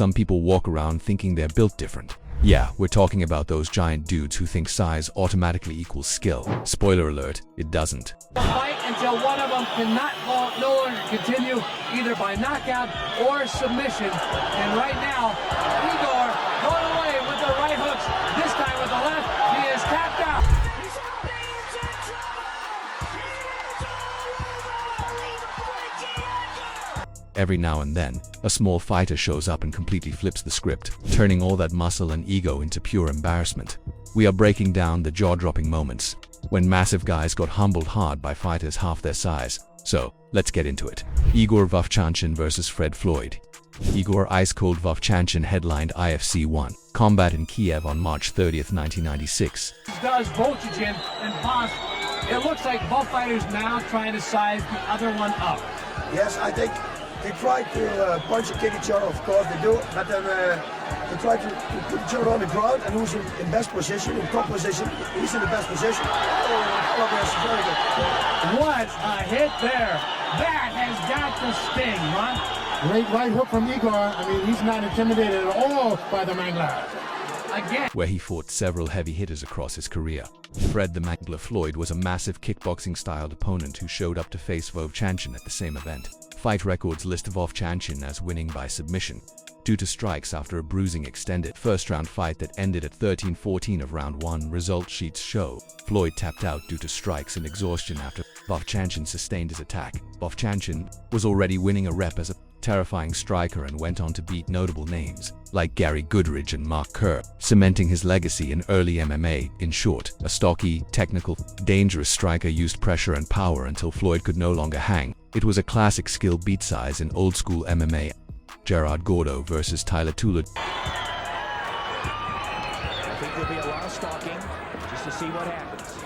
some people walk around thinking they're built different. Yeah, we're talking about those giant dudes who think size automatically equals skill. Spoiler alert, it doesn't. Fight until one of them cannot no longer continue, either by knockout or submission. And right now, Igor going away with the right hooks, this time with the left. He is tapped out. Every now and then, a small fighter shows up and completely flips the script, turning all that muscle and ego into pure embarrassment. We are breaking down the jaw-dropping moments when massive guys got humbled hard by fighters half their size. So, let's get into it. Igor Vovchanchin versus Fred Floyd. Igor "Ice Cold" Vovchanchin headlined IFC 1 Combat in Kiev on March 30th, 1996. Does Vovchanchin and Boss, it looks like both fighters now trying to size the other one up. Yes, I think they try to punch and kick each other, of course they do, but then they try to put each other on the ground, and who's in best position, in top position, he's in the best position. Oh, yes, very good. What a hit there. That has got to sting, Ron. Great right hook from Igor. I mean, he's not intimidated at all by the Mangler. Again. Where he fought several heavy hitters across his career. Fred the Mangler Floyd was a massive kickboxing-styled opponent who showed up to face Vovchanchin at the same event. Fight records list Vovchanchin as winning by submission, due to strikes after a bruising extended first-round fight that ended at 13-14 of round 1. Result sheets show Floyd tapped out due to strikes and exhaustion after Vovchanchin sustained his attack. Vovchanchin was already winning a rep as a terrifying striker and went on to beat notable names like Gary Goodridge and Mark Kerr, cementing his legacy in early MMA. In short, a stocky, technical, dangerous striker used pressure and power until Floyd could no longer hang. It was a classic skill beat size in old-school MMA. Gerard Gordo versus Tyler Tulid. I think there'll be a lot of stalking just to see what happens.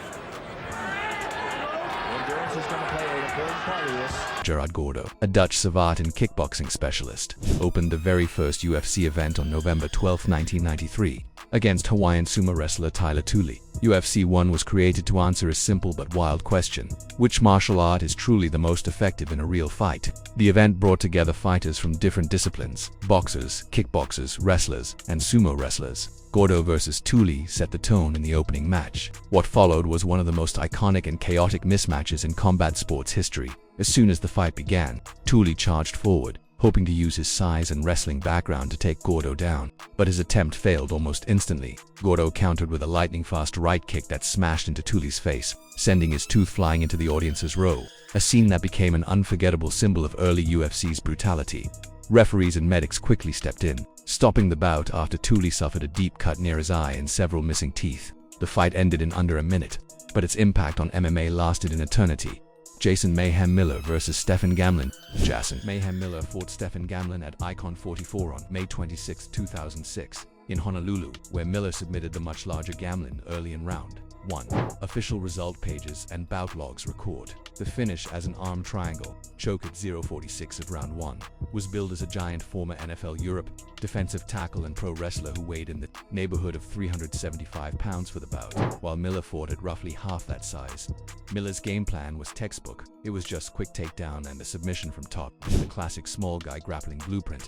Endurance is going to play an important part of this. Gerard Gordo, a Dutch savant and kickboxing specialist, opened the very first UFC event on November 12, 1993, against Hawaiian sumo wrestler Tyler Tulid. UFC 1 was created to answer a simple but wild question: which martial art is truly the most effective in a real fight? The event brought together fighters from different disciplines: boxers, kickboxers, wrestlers, and sumo wrestlers. Gordo versus Tulid set the tone in the opening match. What followed was one of the most iconic and chaotic mismatches in combat sports history. As soon as the fight began, Tulid charged forward, hoping to use his size and wrestling background to take Gordo down. But his attempt failed almost instantly. Gordo countered with a lightning-fast right kick that smashed into Tulid's face, sending his tooth flying into the audience's row, a scene that became an unforgettable symbol of early UFC's brutality. Referees and medics quickly stepped in, stopping the bout after Tulid suffered a deep cut near his eye and several missing teeth. The fight ended in under a minute, but its impact on MMA lasted an eternity. Jason Mayhem Miller versus Stephen Gamlin. Jason Mayhem Miller fought Stephen Gamlin at Icon 44 on May 26, 2006, in Honolulu, where Miller submitted the much larger Gamlin early in round 1. Official result pages and bout logs record the finish as an arm triangle. Choke at 0:46 of round 1. Was billed as a giant former NFL Europe defensive tackle and pro wrestler who weighed in the neighborhood of 375 pounds for the bout, while Miller fought at roughly half that size. Miller's game plan was textbook. It was just quick takedown and a submission from top, the classic small guy grappling blueprint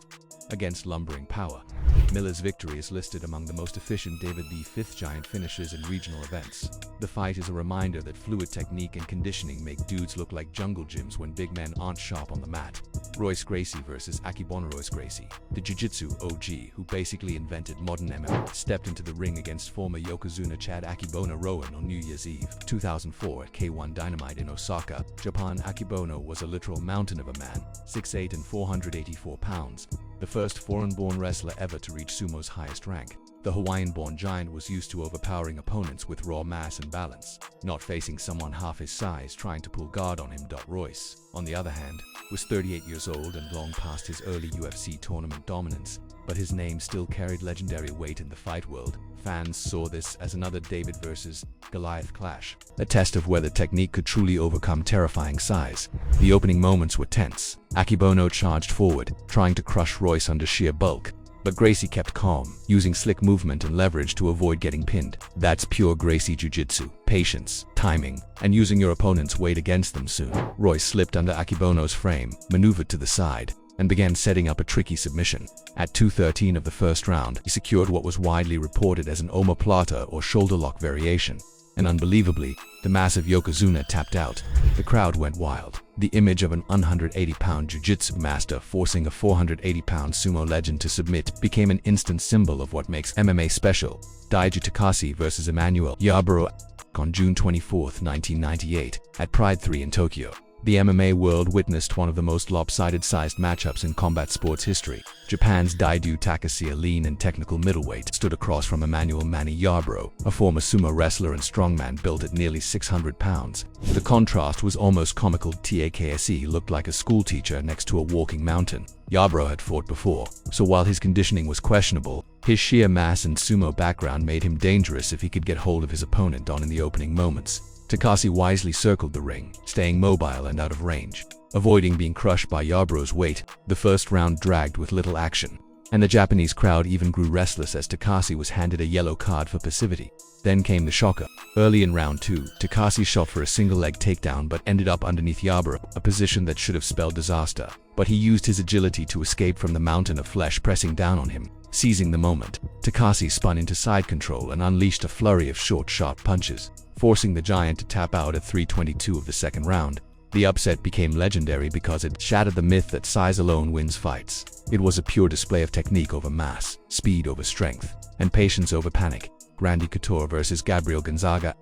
against lumbering power. Miller's victory is listed among the most efficient David V. giant finishes in regional events. The fight is a reminder that fluid technique and conditioning make dudes look like jungle gyms when big men aren't sharp on the mat. Royce Gracie versus Akebono. Royce Gracie, the jiu-jitsu OG who basically invented modern MMA, stepped into the ring against former Yokozuna Chad Akebono Rowan on New Year's Eve 2004 at K1 Dynamite in Osaka, Japan. Akebono was a literal mountain of a man, 6'8" and 484 pounds. The first foreign-born wrestler ever to reach sumo's highest rank. The Hawaiian-born giant was used to overpowering opponents with raw mass and balance, not facing someone half his size trying to pull guard on him. Royce, on the other hand, was 38 years old and long past his early UFC tournament dominance, but his name still carried legendary weight in the fight world. Fans saw this as another David versus Goliath clash, a test of whether technique could truly overcome terrifying size. The opening moments were tense. Akebono charged forward, trying to crush Royce under sheer bulk, but Gracie kept calm, using slick movement and leverage to avoid getting pinned. That's pure Gracie jiu-jitsu: patience, timing, and using your opponent's weight against them. Soon, Royce slipped under Akebono's frame, maneuvered to the side, and began setting up a tricky submission. At 2:13 of the first round, he secured what was widely reported as an omoplata or shoulder lock variation. And unbelievably, the massive Yokozuna tapped out. The crowd went wild. The image of an 180-pound jiu-jitsu master forcing a 480-pound sumo legend to submit became an instant symbol of what makes MMA special. Daiji Takase vs. Emmanuel Yarborough on June 24, 1998, at Pride 3 in Tokyo. The MMA world witnessed one of the most lopsided-sized matchups in combat sports history. Japan's Daiju Takase, a lean and technical middleweight, stood across from Emmanuel Manny Yarborough, a former sumo wrestler and strongman built at nearly 600 pounds. The contrast was almost comical. Takase looked like a schoolteacher next to a walking mountain. Yarborough had fought before, so while his conditioning was questionable, his sheer mass and sumo background made him dangerous if he could get hold of his opponent in the opening moments. Takase wisely circled the ring, staying mobile and out of range. Avoiding being crushed by Yarborough's weight, the first round dragged with little action, and the Japanese crowd even grew restless as Takase was handed a yellow card for passivity. Then came the shocker. Early in round 2, Takase shot for a single-leg takedown but ended up underneath Yarborough, a position that should have spelled disaster. But he used his agility to escape from the mountain of flesh pressing down on him. Seizing the moment, Takase spun into side control and unleashed a flurry of short, sharp punches, forcing the giant to tap out at 3:22 of the second round. The upset became legendary because it shattered the myth that size alone wins fights. It was a pure display of technique over mass, speed over strength, and patience over panic. Randy Couture vs. Gabriel Gonzaga.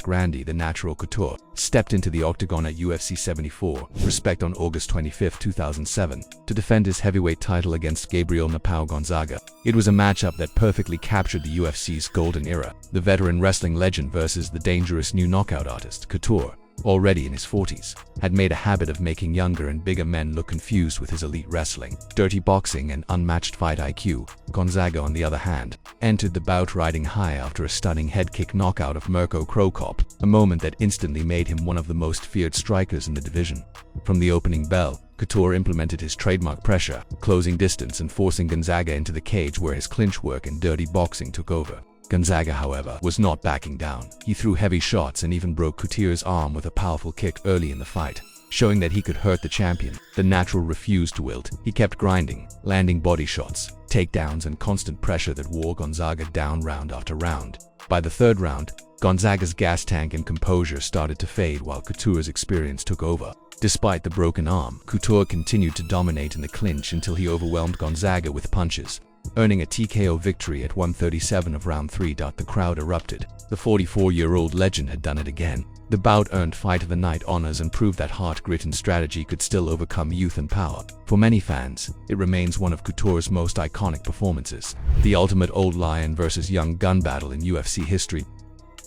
Randy, the natural Couture, stepped into the octagon at UFC 74, Respect, on August 25, 2007, to defend his heavyweight title against Gabriel Napao Gonzaga. It was a matchup that perfectly captured the UFC's golden era, the veteran wrestling legend versus the dangerous new knockout artist. Couture, already in his 40s, had made a habit of making younger and bigger men look confused with his elite wrestling, dirty boxing, and unmatched fight IQ. Gonzaga, on the other hand, entered the bout riding high after a stunning head kick knockout of Mirko Cro Cop, a moment that instantly made him one of the most feared strikers in the division. From the opening bell, Couture implemented his trademark pressure, closing distance and forcing Gonzaga into the cage where his clinch work and dirty boxing took over. Gonzaga, however, was not backing down. He threw heavy shots and even broke Couture's arm with a powerful kick early in the fight, showing that he could hurt the champion. The natural refused to wilt. He kept grinding, landing body shots, takedowns, and constant pressure that wore Gonzaga down round after round. By the third round, Gonzaga's gas tank and composure started to fade while Couture's experience took over. Despite the broken arm, Couture continued to dominate in the clinch until he overwhelmed Gonzaga with punches, earning a TKO victory at 1:37 of round 3. The crowd erupted. The 44-year-old legend had done it again. The bout earned Fight of the Night honors and proved that heart, grit, and strategy could still overcome youth and power. For many fans, it remains one of Couture's most iconic performances. The ultimate old lion versus young gun battle in UFC history.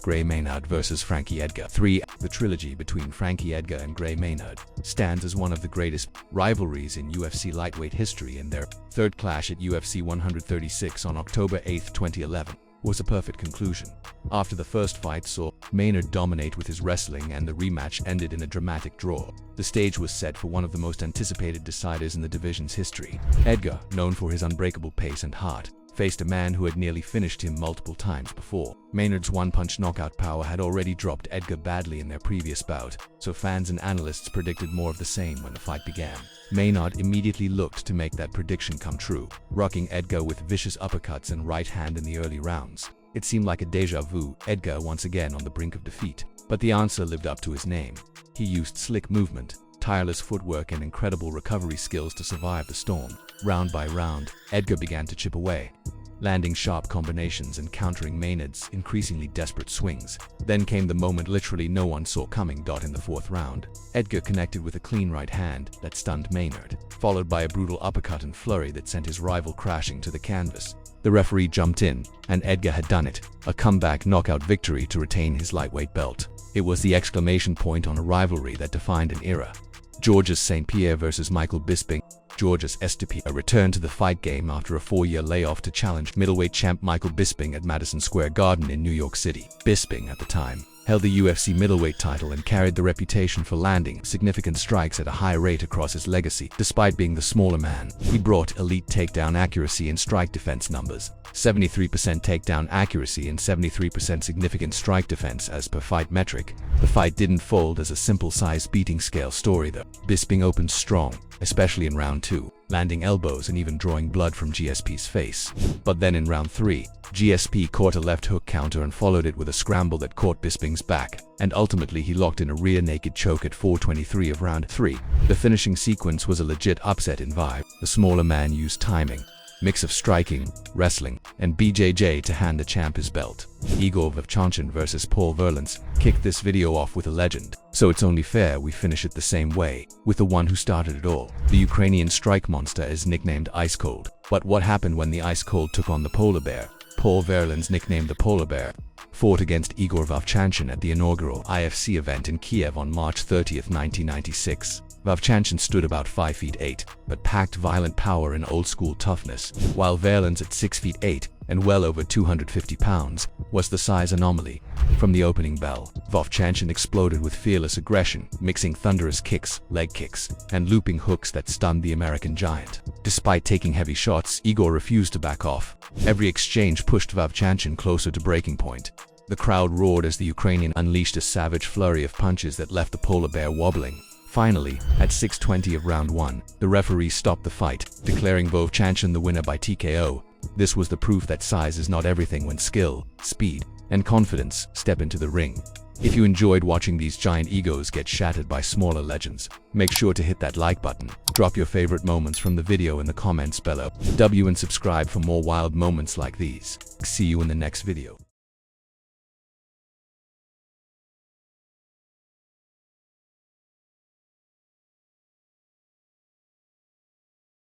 Gray Maynard vs. Frankie Edgar. 3. The trilogy between Frankie Edgar and Gray Maynard stands as one of the greatest rivalries in UFC lightweight history, and their third clash at UFC 136 on October 8, 2011 was a perfect conclusion. After the first fight saw Maynard dominate with his wrestling and the rematch ended in a dramatic draw, the stage was set for one of the most anticipated deciders in the division's history. Edgar, known for his unbreakable pace and heart, faced a man who had nearly finished him multiple times before. Maynard's one-punch knockout power had already dropped Edgar badly in their previous bout, so fans and analysts predicted more of the same when the fight began. Maynard immediately looked to make that prediction come true, rocking Edgar with vicious uppercuts and right hand in the early rounds. It seemed like a deja vu, Edgar once again on the brink of defeat. But the answer lived up to his name. He used slick movement, tireless footwork, and incredible recovery skills to survive the storm. Round by round, Edgar began to chip away, landing sharp combinations and countering Maynard's increasingly desperate swings. Then came the moment literally no one saw coming. In the fourth round, Edgar connected with a clean right hand that stunned Maynard, followed by a brutal uppercut and flurry that sent his rival crashing to the canvas. The referee jumped in, and Edgar had done it, a comeback knockout victory to retain his lightweight belt. It was the exclamation point on a rivalry that defined an era. Georges St. Pierre vs. Michael Bisping. Georges St. Pierre returned to the fight game after a 4-year layoff to challenge middleweight champ Michael Bisping at Madison Square Garden in New York City. Bisping, at the time, held the UFC middleweight title and carried the reputation for landing significant strikes at a high rate across his legacy. Despite being the smaller man, he brought elite takedown accuracy and strike defense numbers. 73% takedown accuracy and 73% significant strike defense as per fight metric. The fight didn't fold as a simple size beating scale story though. Bisping opened strong, especially in round 2. landing elbows and even drawing blood from GSP's face. But then in round 3, GSP caught a left hook counter and followed it with a scramble that caught Bisping's back, and ultimately he locked in a rear naked choke at 4:23 of round 3. The finishing sequence was a legit upset in vibe. The smaller man used timing, mix of striking, wrestling, and BJJ to hand the champ his belt. Igor Vovchanchyn versus Paul Verlance kicked this video off with a legend, so it's only fair we finish it the same way, with the one who started it all. The Ukrainian strike monster is nicknamed Ice Cold. But what happened when the Ice Cold took on the Polar Bear? Paul Verlance, nicknamed the Polar Bear, fought against Igor Vovchanchyn at the inaugural IFC event in Kiev on March 30, 1996. Vovchanchyn stood about 5 feet 8, but packed violent power and old-school toughness, while Verlance at 6 feet 8 and well over 250 pounds was the size anomaly. From the opening bell, Vovchanchyn exploded with fearless aggression, mixing thunderous kicks, leg kicks, and looping hooks that stunned the American giant. Despite taking heavy shots, Igor refused to back off. Every exchange pushed Vovchanchyn closer to breaking point. The crowd roared as the Ukrainian unleashed a savage flurry of punches that left the Polar Bear wobbling. Finally, at 6:20 of round 1, the referee stopped the fight, declaring Vovchanchyn the winner by TKO. This was the proof that size is not everything when skill, speed, and confidence step into the ring. If you enjoyed watching these giant egos get shattered by smaller legends, make sure to hit that like button, drop your favorite moments from the video in the comments below, and subscribe for more wild moments like these. See you in the next video.